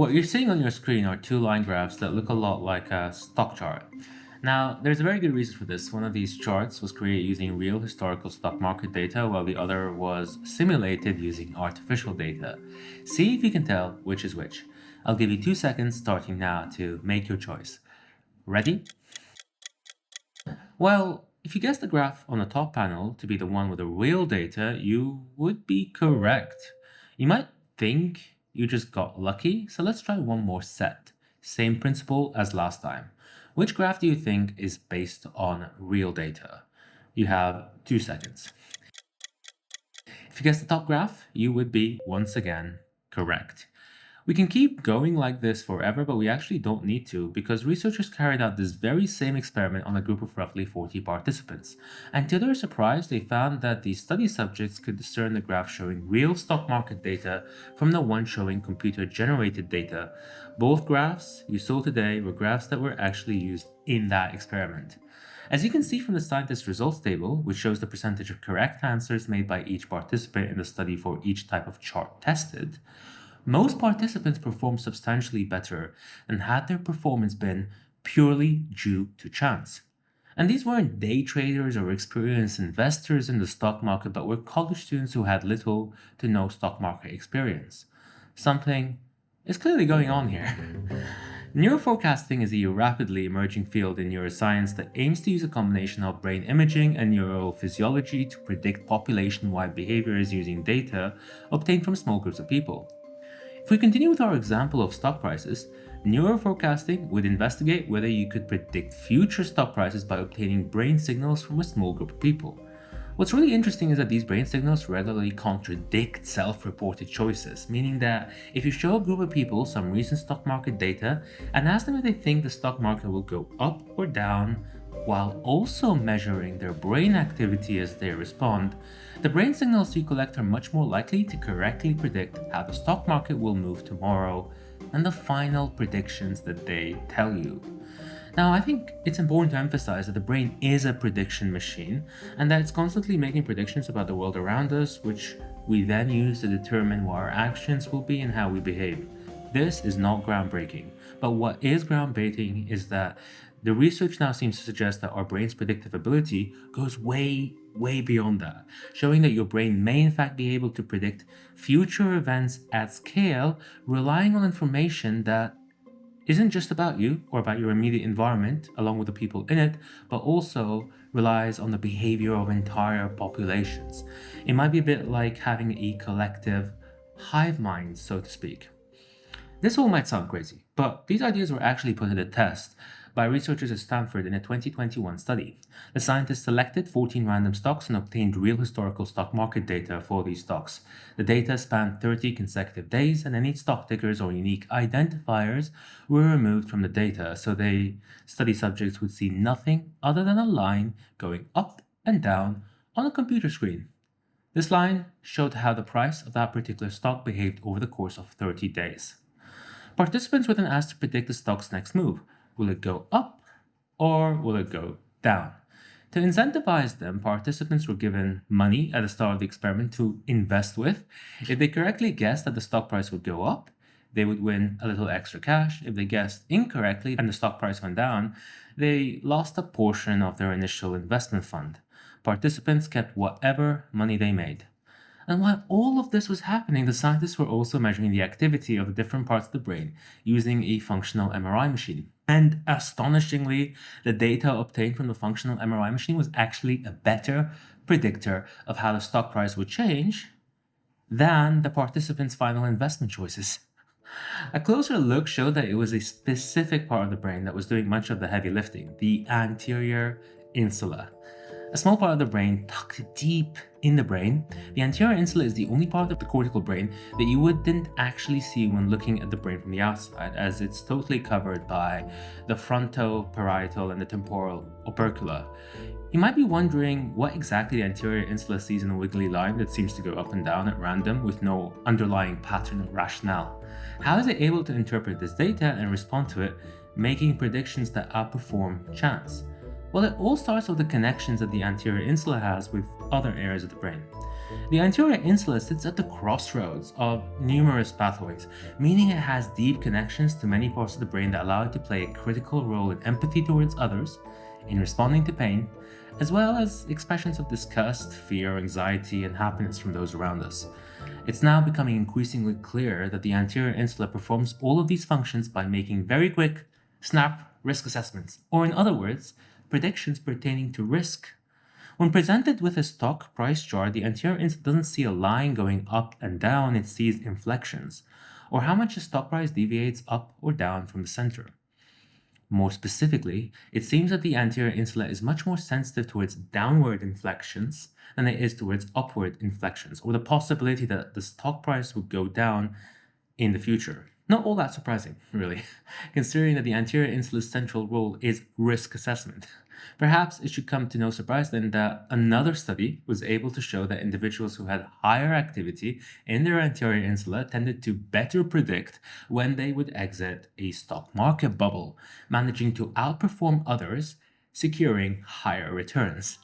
What you're seeing on your screen are two line graphs that look a lot like a stock chart. Now, there's a very good reason for this. One of these charts was created using real historical stock market data, while the other was simulated using artificial data. See if you can tell which is which. I'll give you 2 seconds starting now to make your choice. Ready? Well, if you guess the graph on the top panel to be the one with the real data, you would be correct. You might think you just got lucky, so let's try one more set. Same principle as last time. Which graph do you think is based on real data? You have 2 seconds. If you guess the top graph, you would be, once again, correct. We can keep going like this forever, but we actually don't need to because researchers carried out this very same experiment on a group of roughly 40 participants. And to their surprise, they found that the study subjects could discern the graph showing real stock market data from the one showing computer-generated data. Both graphs you saw today were graphs that were actually used in that experiment. As you can see from the scientist results table, which shows the percentage of correct answers made by each participant in the study for each type of chart tested, most participants performed substantially better than had their performance been purely due to chance. And these weren't day traders or experienced investors in the stock market, but were college students who had little to no stock market experience. Something is clearly going on here. Neuroforecasting is a rapidly emerging field in neuroscience that aims to use a combination of brain imaging and neurophysiology to predict population-wide behaviors using data obtained from small groups of people. If we continue with our example of stock prices, neuroforecasting would investigate whether you could predict future stock prices by obtaining brain signals from a small group of people. What's really interesting is that these brain signals regularly contradict self-reported choices, meaning that if you show a group of people some recent stock market data and ask them if they think the stock market will go up or down, while also measuring their brain activity as they respond, the brain signals you collect are much more likely to correctly predict how the stock market will move tomorrow than the final predictions that they tell you. Now, I think it's important to emphasize that the brain is a prediction machine and that it's constantly making predictions about the world around us, which we then use to determine what our actions will be and how we behave. This is not groundbreaking, but what is groundbreaking is that the research now seems to suggest that our brain's predictive ability goes way beyond that, showing that your brain may in fact be able to predict future events at scale, relying on information that isn't just about you or about your immediate environment along with the people in it, but also relies on the behavior of entire populations. It might be a bit like having a collective hive mind, so to speak. This all might sound crazy, but these ideas were actually put to the test by researchers at Stanford in a 2021 study. The scientists selected 14 random stocks and obtained real historical stock market data for these stocks. The data spanned 30 consecutive days, and any stock tickers or unique identifiers were removed from the data, so the study subjects would see nothing other than a line going up and down on a computer screen. This line showed how the price of that particular stock behaved over the course of 30 days. Participants were then asked to predict the stock's next move. Will it go up or will it go down? To incentivize them, participants were given money at the start of the experiment to invest with. If they correctly guessed that the stock price would go up, they would win a little extra cash. If they guessed incorrectly and the stock price went down, they lost a portion of their initial investment fund. Participants kept whatever money they made. And while all of this was happening, the scientists were also measuring the activity of the different parts of the brain using a functional MRI machine. And astonishingly, the data obtained from the functional MRI machine was actually a better predictor of how the stock price would change than the participants' final investment choices. A closer look showed that it was a specific part of the brain that was doing much of the heavy lifting, the anterior insula. A small part of the brain tucked deep in the brain. The anterior insula is the only part of the cortical brain that you wouldn't actually see when looking at the brain from the outside, as it's totally covered by the frontoparietal and the temporal opercula. You might be wondering what exactly the anterior insula sees in a wiggly line that seems to go up and down at random with no underlying pattern or rationale. How is it able to interpret this data and respond to it, making predictions that outperform chance? Well, it all starts with the connections that the anterior insula has with other areas of the brain. The anterior insula sits at the crossroads of numerous pathways, meaning it has deep connections to many parts of the brain that allow it to play a critical role in empathy towards others, in responding to pain, as well as expressions of disgust, fear, anxiety, and happiness from those around us. It's now becoming increasingly clear that the anterior insula performs all of these functions by making very quick, snap risk assessments, or in other words, predictions pertaining to risk. When presented with a stock price chart, the anterior insula doesn't see a line going up and down, it sees inflections, or how much a stock price deviates up or down from the center. More specifically, it seems that the anterior insula is much more sensitive towards downward inflections than it is towards upward inflections, or the possibility that the stock price would go down in the future. Not all that surprising, really, considering that the anterior insula's central role is risk assessment. Perhaps it should come to no surprise then that another study was able to show that individuals who had higher activity in their anterior insula tended to better predict when they would exit a stock market bubble, managing to outperform others, securing higher returns.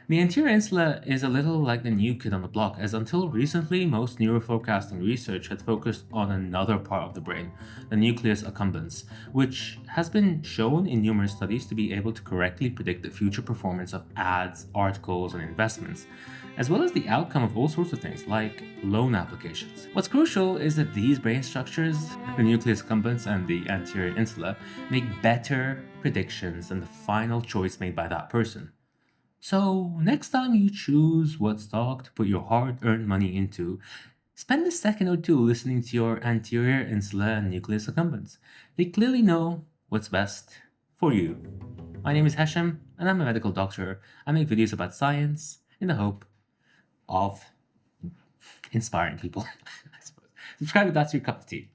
The anterior insula is a little like the new kid on the block, as until recently, most neuroforecasting research had focused on another part of the brain, the nucleus accumbens, which has been shown in numerous studies to be able to correctly predict the future performance of ads, articles, and investments, as well as the outcome of all sorts of things like loan applications. What's crucial is that these brain structures, the nucleus accumbens and the anterior insula, make better predictions than the final choice made by that person. So, next time you choose what stock to put your hard earned money into, spend a second or two listening to your anterior insula and nucleus accumbens. They clearly know what's best for you. My name is Hashem, and I'm a medical doctor. I make videos about science in the hope of inspiring people, I suppose. Subscribe if that's your cup of tea.